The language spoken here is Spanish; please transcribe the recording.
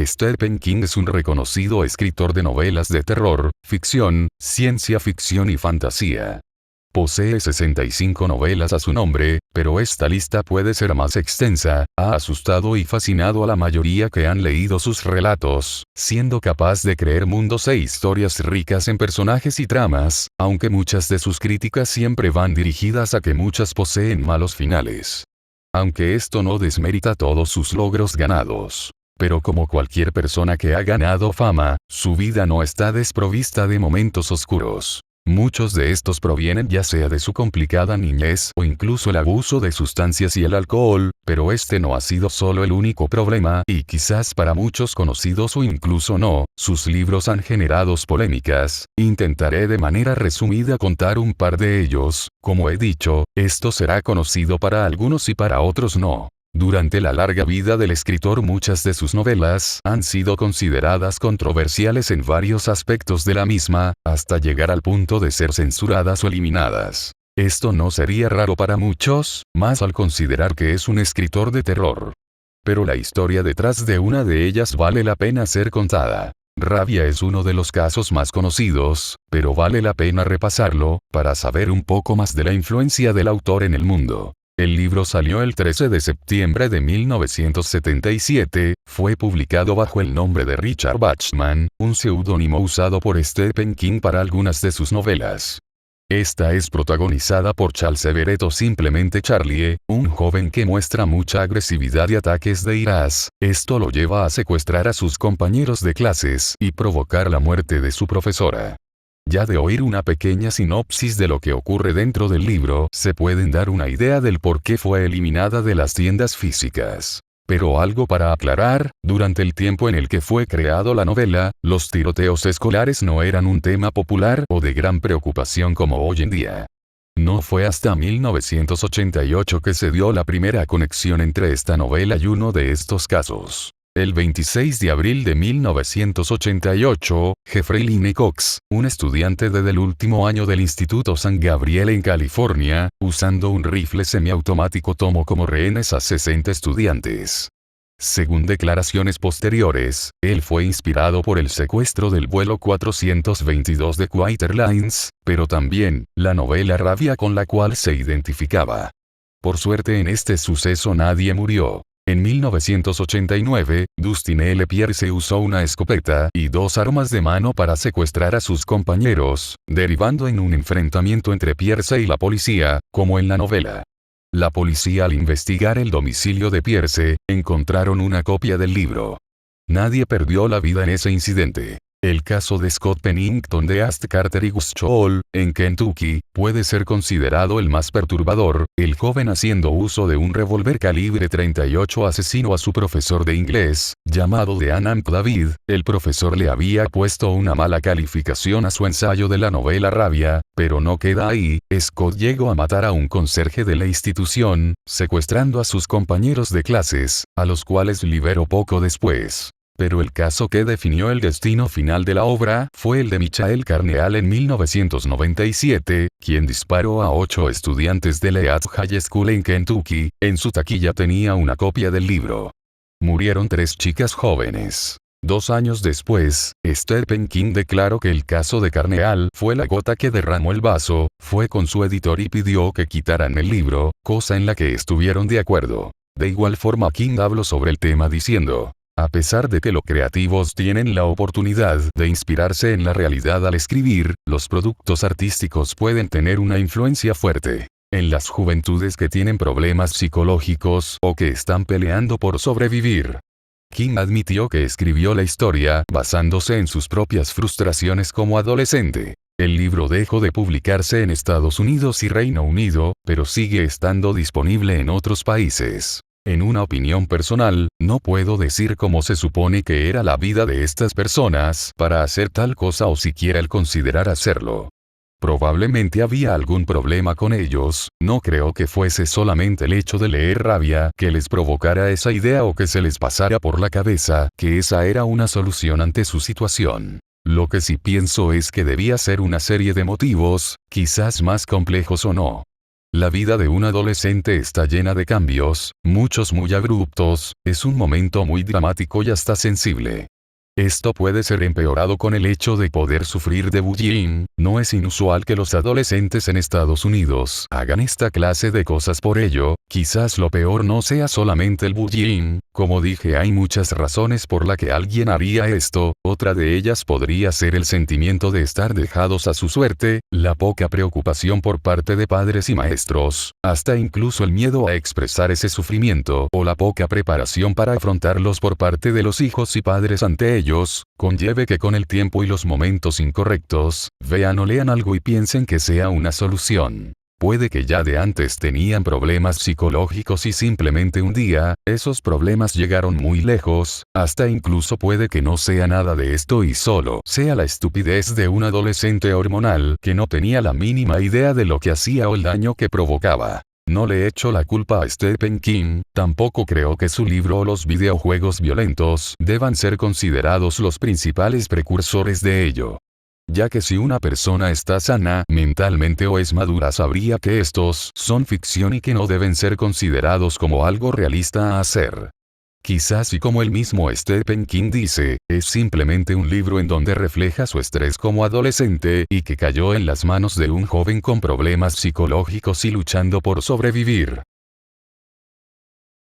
Stephen King es un reconocido escritor de novelas de terror, ficción, ciencia ficción y fantasía. Posee 65 novelas a su nombre, pero esta lista puede ser más extensa. Ha asustado y fascinado a la mayoría que han leído sus relatos, siendo capaz de crear mundos e historias ricas en personajes y tramas, aunque muchas de sus críticas siempre van dirigidas a que muchas poseen malos finales. Aunque esto no desmerita todos sus logros ganados. Pero como cualquier persona que ha ganado fama, su vida no está desprovista de momentos oscuros. Muchos de estos provienen ya sea de su complicada niñez o incluso el abuso de sustancias y el alcohol, pero este no ha sido solo el único problema y quizás para muchos conocidos o incluso no, sus libros han generado polémicas. Intentaré de manera resumida contar un par de ellos. Como he dicho, esto será conocido para algunos y para otros no. Durante la larga vida del escritor muchas de sus novelas han sido consideradas controversiales en varios aspectos de la misma, hasta llegar al punto de ser censuradas o eliminadas. Esto no sería raro para muchos, más al considerar que es un escritor de terror. Pero la historia detrás de una de ellas vale la pena ser contada. Rabia es uno de los casos más conocidos, pero vale la pena repasarlo, para saber un poco más de la influencia del autor en el mundo. El libro salió el 13 de septiembre de 1977, fue publicado bajo el nombre de Richard Bachman, un seudónimo usado por Stephen King para algunas de sus novelas. Esta es protagonizada por Charles Everett o simplemente Charlie, un joven que muestra mucha agresividad y ataques de iras. Esto lo lleva a secuestrar a sus compañeros de clases y provocar la muerte de su profesora. Ya de oír una pequeña sinopsis de lo que ocurre dentro del libro, se pueden dar una idea del por qué fue eliminada de las tiendas físicas. Pero algo para aclarar, durante el tiempo en el que fue creado la novela, los tiroteos escolares no eran un tema popular o de gran preocupación como hoy en día. No fue hasta 1988 que se dio la primera conexión entre esta novela y uno de estos casos. El 26 de abril de 1988, Jeffrey Lynne Cox, un estudiante del último año del Instituto San Gabriel en California, usando un rifle semiautomático tomó como rehenes a 60 estudiantes. Según declaraciones posteriores, él fue inspirado por el secuestro del vuelo 422 de Kuwait Airlines, pero también, la novela Rabia con la cual se identificaba. Por suerte en este suceso nadie murió. En 1989, Dustin L. Pierce usó una escopeta y 2 armas de mano para secuestrar a sus compañeros, derivando en un enfrentamiento entre Pierce y la policía, como en la novela. La policía al investigar el domicilio de Pierce, encontraron una copia del libro. Nadie perdió la vida en ese incidente. El caso de Scott Pennington de East Carter y West Shoal, en Kentucky, puede ser considerado el más perturbador. El joven haciendo uso de un revólver calibre 38 asesinó a su profesor de inglés, llamado Dean David. El profesor le había puesto una mala calificación a su ensayo de la novela Rabia, pero no queda ahí. Scott llegó a matar a un conserje de la institución, secuestrando a sus compañeros de clases, a los cuales liberó poco después. Pero el caso que definió el destino final de la obra fue el de Michael Carneal en 1997, quien disparó a 8 estudiantes de Lead High School en Kentucky. En su taquilla tenía una copia del libro. Murieron 3 chicas jóvenes. 2 años después, Stephen King declaró que el caso de Carneal fue la gota que derramó el vaso, fue con su editor y pidió que quitaran el libro, cosa en la que estuvieron de acuerdo. De igual forma King habló sobre el tema diciendo: a pesar de que los creativos tienen la oportunidad de inspirarse en la realidad al escribir, los productos artísticos pueden tener una influencia fuerte en las juventudes que tienen problemas psicológicos o que están peleando por sobrevivir. King admitió que escribió la historia basándose en sus propias frustraciones como adolescente. El libro dejó de publicarse en Estados Unidos y Reino Unido, pero sigue estando disponible en otros países. En una opinión personal, no puedo decir cómo se supone que era la vida de estas personas para hacer tal cosa o siquiera el considerar hacerlo. Probablemente había algún problema con ellos, no creo que fuese solamente el hecho de leer Rabia que les provocara esa idea o que se les pasara por la cabeza que esa era una solución ante su situación. Lo que sí pienso es que debía ser una serie de motivos, quizás más complejos o no. La vida de un adolescente está llena de cambios, muchos muy abruptos, es un momento muy dramático y hasta sensible. Esto puede ser empeorado con el hecho de poder sufrir de bullying. No es inusual que los adolescentes en Estados Unidos hagan esta clase de cosas por ello. Quizás lo peor no sea solamente el bullying. Como dije, hay muchas razones por la que alguien haría esto. Otra de ellas podría ser el sentimiento de estar dejados a su suerte, la poca preocupación por parte de padres y maestros, hasta incluso el miedo a expresar ese sufrimiento o la poca preparación para afrontarlos por parte de los hijos y padres ante ellos, conlleve que con el tiempo y los momentos incorrectos, vean o lean algo y piensen que sea una solución. Puede que ya de antes tenían problemas psicológicos y simplemente un día, esos problemas llegaron muy lejos, hasta incluso puede que no sea nada de esto y solo sea la estupidez de un adolescente hormonal que no tenía la mínima idea de lo que hacía o el daño que provocaba. No le echo la culpa a Stephen King, tampoco creo que su libro o los videojuegos violentos deban ser considerados los principales precursores de ello. Ya que si una persona está sana mentalmente o es madura sabría que estos son ficción y que no deben ser considerados como algo realista a hacer. Quizás y como el mismo Stephen King dice, es simplemente un libro en donde refleja su estrés como adolescente y que cayó en las manos de un joven con problemas psicológicos y luchando por sobrevivir.